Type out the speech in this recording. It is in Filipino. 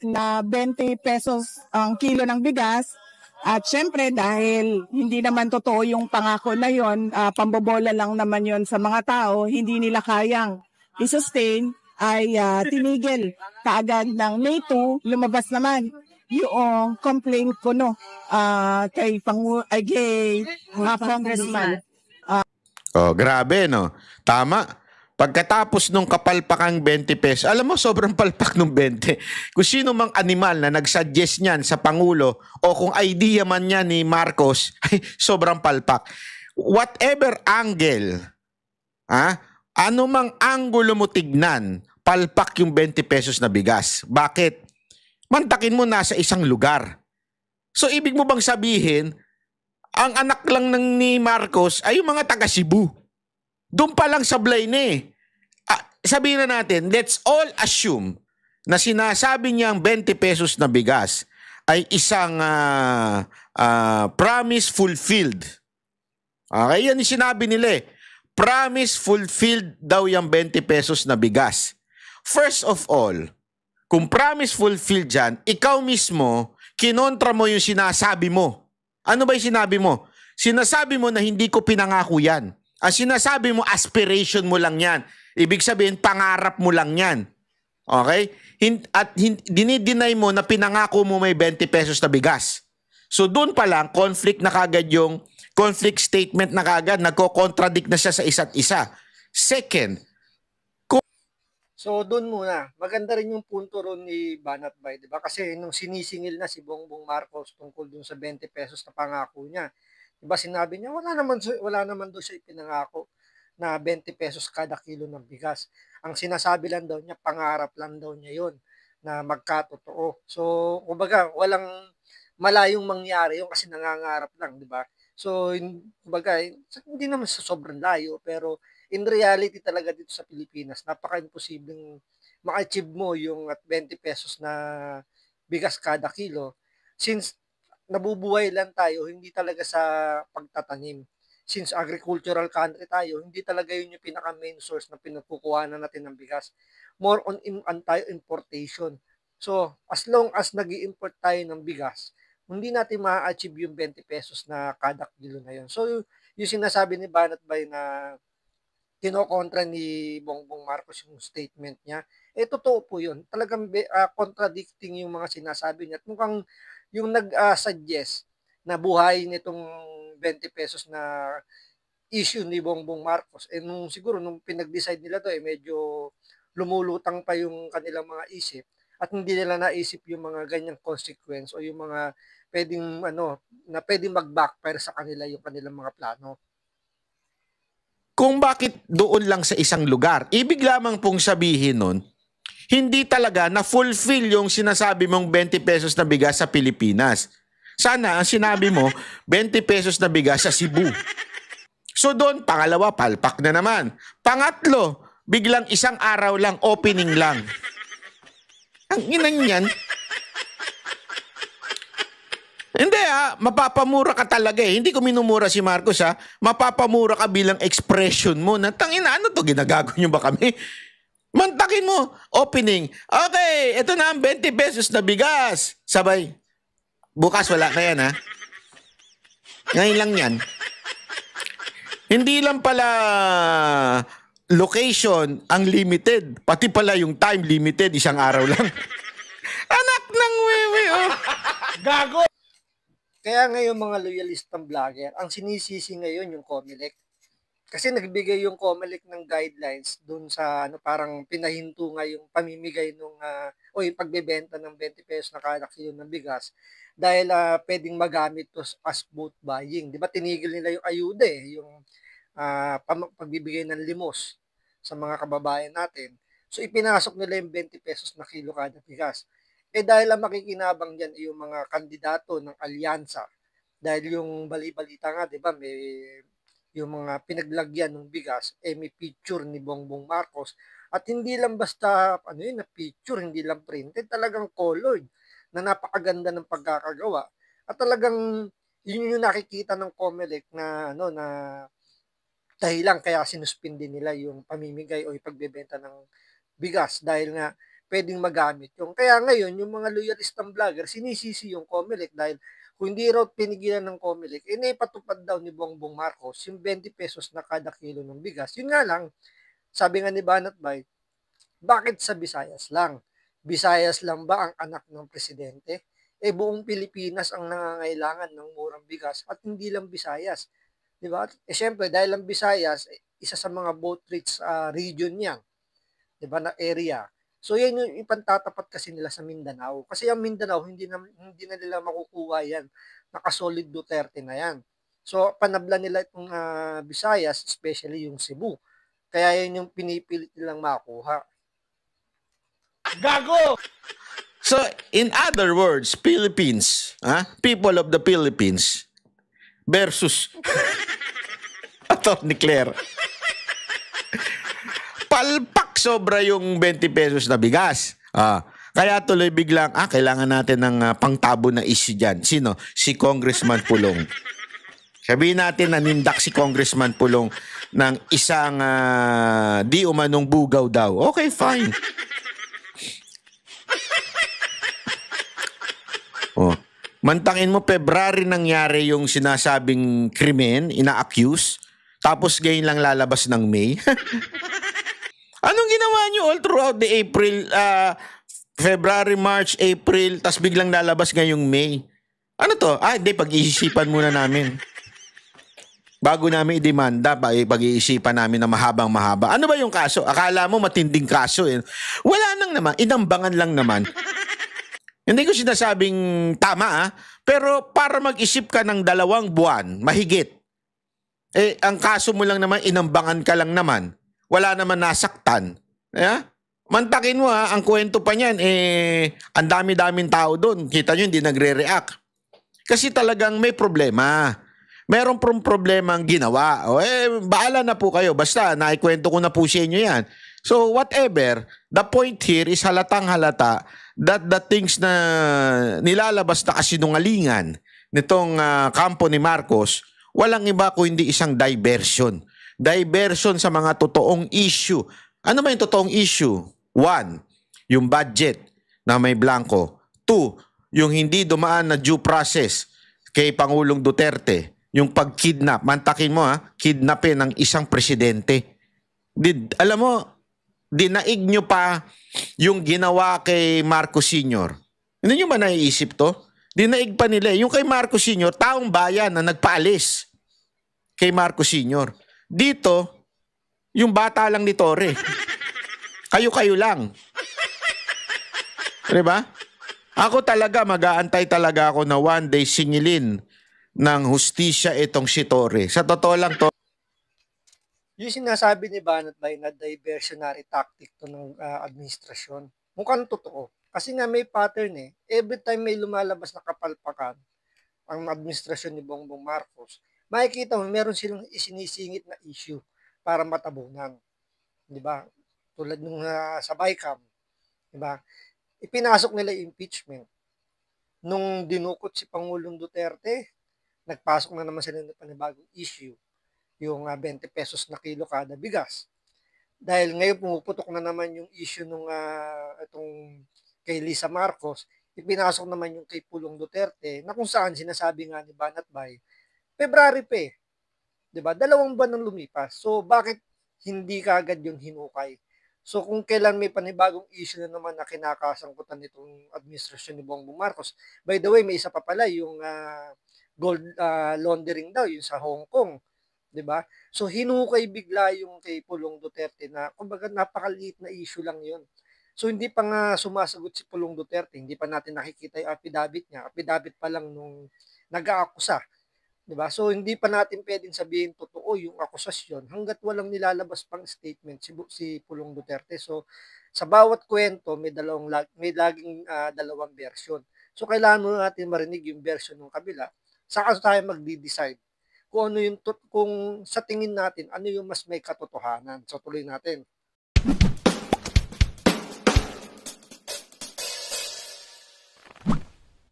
na 20 pesos ang kilo ng bigas. At syempre dahil hindi naman totoo yung pangako na yon, pambobola lang naman yon sa mga tao, hindi nila kayang i-sustain, ay tinigil kaagad ng May 2, lumabas naman yung complaint ko kay Congressman. Oh, grabe, no? Tama. Pagkatapos nung kapalpakang 20 pesos, alam mo, sobrang palpak nung 20. Kung sino mang animal na nagsuggest niyan sa Pangulo o kung idea man niya ni Marcos, ay sobrang palpak. Whatever angle, ano mang anggulo mo tignan, palpak yung 20 pesos na bigas. Bakit? Mantakin mo nasa isang lugar. So, ibig mo bang sabihin, ang anak lang ni Marcos ay yung mga taga Cebu. Doon pa lang sablay na eh. Sabihin na natin, let's all assume na sinasabi niyang 20 pesos na bigas ay isang promise fulfilled. Okay, yan yung sinabi nila eh. Promise fulfilled daw yung 20 pesos na bigas. First of all, kung promise fulfilled dyan, ikaw mismo, kinontra mo yung sinasabi mo. Ano ba yung sinabi mo? Sinasabi mo na hindi ko pinangako yan. Ang sinasabi mo, aspiration mo lang yan. Ibig sabihin, pangarap mo lang yan. Okay? At dinideny mo na pinangako mo may 20 pesos na bigas. So doon pa lang, conflict na kagad yung conflict statement na kagad, nagko-contradict na siya sa isa't isa. Second, so doon muna, maganda rin yung punto ron ni Banat Bay, 'di ba? Kasi nung sinisingil na si Bongbong Marcos tungkol dun sa 20 pesos na pangako niya, 'di ba sinabi niya wala naman daw siya ipinangako na 20 pesos kada kilo ng bigas. Ang sinasabi lang daw niya, pangarap lang daw niya 'yon na magkatotoo. So, kumbaga, walang malayong mangyari 'yon kasi nangangarap lang, 'di ba? So, kumbaga, hindi naman sa sobrang layo, pero in reality talaga dito sa Pilipinas, napaka-imposibleng ma-achieve mo yung at 20 pesos na bigas kada kilo since nabubuhay lang tayo hindi talaga sa pagtatanim. Since agricultural country tayo, hindi talaga yun yung pinaka main source na pinagkukuhanan natin ng bigas. More on tayo importation. So, as long as nag import tayo ng bigas, hindi natin ma-achieve yung 20 pesos na kada kilo na yun. So, yung sinasabi ni Banat Bay na kinokontra ni Bongbong Marcos yung statement niya, totoo po yun. Talagang contradicting yung mga sinasabi niya. At mukhang yung nag-suggest na buhay nitong 20 pesos na issue ni Bongbong Marcos, siguro nung pinag-decide nila to, medyo lumulutang pa yung kanilang mga isip at hindi nila naisip yung mga ganyang consequence o yung mga pwedeng mag-backfire sa kanila yung kanilang mga plano. Kung bakit doon lang sa isang lugar. Ibig lamang pong sabihin nun, hindi talaga na-fulfill yung sinasabi mong 20 pesos na bigas sa Pilipinas. Sana ang sinabi mo, 20 pesos na bigas sa Cebu. So doon, pangalawa, palpak na naman. Pangatlo, biglang isang araw lang, opening lang. Ang inang yan. Hindi mapapamura ka talaga eh. Hindi ko minumura si Marcos mapapamura ka bilang expression mo na tangina, ano to, ginagago nyo ba kami? Mantakin mo, opening. Okay, ito na ang 20 pesos na bigas. Sabay, bukas wala na yan Ngayon lang yan. Hindi lang pala location ang limited, pati pala yung time limited, isang araw lang. Anak ng wewe, Gago! Kaya ngayon mga loyalistang vlogger, ang sinisisi ngayon yung COMELEC. Kasi nagbigay yung COMELEC ng guidelines dun sa parang pinahinto nga yung pamimigay o yung pagbebenta ng 20 pesos na kada kilo ng bigas dahil pwedeng magamit to as vote buying. Di ba tinigil nila yung ayuda yung pagbibigay ng limos sa mga kababayan natin. So ipinasok nila yung 20 pesos na kilo kada bigas. Dahil ang makikinabang dyan ay yung mga kandidato ng alyansa. Dahil yung bali-balita nga, di ba, may yung mga pinaglagyan ng bigas, may picture ni Bongbong Marcos. At hindi lang basta, na picture, hindi lang printed, talagang colored, na napakaganda ng pagkakagawa. At talagang, yun yung nakikita ng COMELEC na, na dahilan kaya sinuspindi nila yung pamimigay o ipagbebenta ng bigas. Dahil nga, pwedeng magamit yung. Kaya ngayon, yung mga loyalistang vlogger, sinisisi yung COMELEC dahil kung hindi raw pinigilan ng COMELEC, naipatupad daw ni Bongbong Marcos yung 20 pesos na kada kilo ng bigas. Yun nga lang, sabi nga ni Banat Bay, bakit sa Visayas lang? Visayas lang ba ang anak ng presidente? Buong Pilipinas ang nangangailangan ng murang bigas at hindi lang Visayas. Di ba? Syempre, dahil lang Visayas, isa sa mga boat rich region yan. Di ba, na area. So, yan yung ipantatapat kasi nila sa Mindanao. Kasi ang Mindanao, hindi na nila makukuha yan. Nakasolid Duterte na yan. So, panabla nila itong Visayas, especially yung Cebu. Kaya yan yung pinipilit nilang makuha. So, in other words, Philippines, people of the Philippines versus Atty. Claire. Palpak sobra yung 20 pesos na bigas. Kaya tuloy biglang, kailangan natin ng pangtabo na issue dyan. Sino? Si Congressman Pulong. Sabihin natin na nindak si Congressman Pulong ng isang di umanong bugaw daw. Okay, fine. Mantangin mo, February nangyari yung sinasabing krimen, ina-accuse, tapos ngayon lang lalabas ng May. Anong ginawa nyo all throughout the April, February, March, April, tapos biglang lalabas ngayong May? Ano to? Hindi, pag-iisipan muna namin. Bago namin i-demanda, pag-iisipan namin na mahabang-mahaba. Ano ba yung kaso? Akala mo matinding kaso eh. Wala nang naman, inambangan lang naman. Hindi ko sinasabing tama pero para mag-isip ka ng 2 buwan, mahigit. Ang kaso mo lang naman, inambangan ka lang naman. Wala naman nasaktan. Mantakin mo ang kwento pa niyan, ang dami-daming tao doon. Kita nyo, hindi nagre-react. Kasi talagang may problema. Meron problema ang ginawa. Baala na po kayo. Basta, naikwento ko na po sa inyo yan. So, whatever, the point here is halatang halata that the things na nilalabas na kasinungalingan nitong kampo ni Marcos, walang iba kundi isang diversion. Diversion sa mga totoong issue. Ano ba yung totoong issue? 1, yung budget na may blanco. 2, yung hindi dumaan na due process kay Pangulong Duterte. Yung pag-kidnap. Mantakin mo kidnapin ng isang presidente. Alam mo, dinaig nyo pa yung ginawa kay Marcos Sr. Hindi nyo ba naiisip to? Dinaig pa nila. Yung kay Marcos Sr., taong bayan na nagpaalis kay Marcos Sr. Dito, yung bata lang ni Torre. Kayo-kayo lang. Diba? Ako talaga, mag-aantay talaga ako na one day singilin ng hustisya itong si Torre. Sa totoo lang to. Yung sinasabi ni Banat Bay na diversionary tactic to ng administrasyon, mukhang totoo. Kasi nga may pattern Every time may lumalabas na kapalpakan ang administrasyon ni Bongbong Marcos, makikita mo meron silang isinisingit na issue para matabunan. Di ba? Tulad nung sa BICAM. Di ba? Ipinasok nila yung impeachment. Nung dinukot si Pangulong Duterte, nagpasok na naman sila ng panibagong issue, yung 20 pesos na kilo kada bigas. Dahil ngayon pumuputok na naman yung issue nung itong kay Lisa Marcos, ipinasok naman yung kay Pulong Duterte na kung saan sinasabi nga ni Banat Bay, February pa 'di ba? 2 buwan nang lumipas. So bakit hindi kaagad yung hinukay? So kung kailan may panibagong issue na naman na kinakasangkutan nitong administrasyon ni Bongbong Marcos, by the way, may isa pa pala yung gold laundering daw, yung sa Hong Kong. 'Di ba? So hinukay bigla yung kay Pulong Duterte na kumbaga napakaliit na issue lang 'yon. So hindi pa nga sumasagot si Pulong Duterte, hindi pa natin nakikita yung affidavit niya. Affidavit pa lang nung nag-aakusa, 'di ba? So hindi pa natin pwedeng sabihin totoo yung akusasyon hangga't walang nilalabas pang statement si Pulong Duterte. So sa bawat kwento may laging dalawang version. So kailangan mo natin marinig yung version ng kabila. Saka tayo magde-decide kung ano yung kung sa tingin natin ano yung mas may katotohanan. So tuloy natin.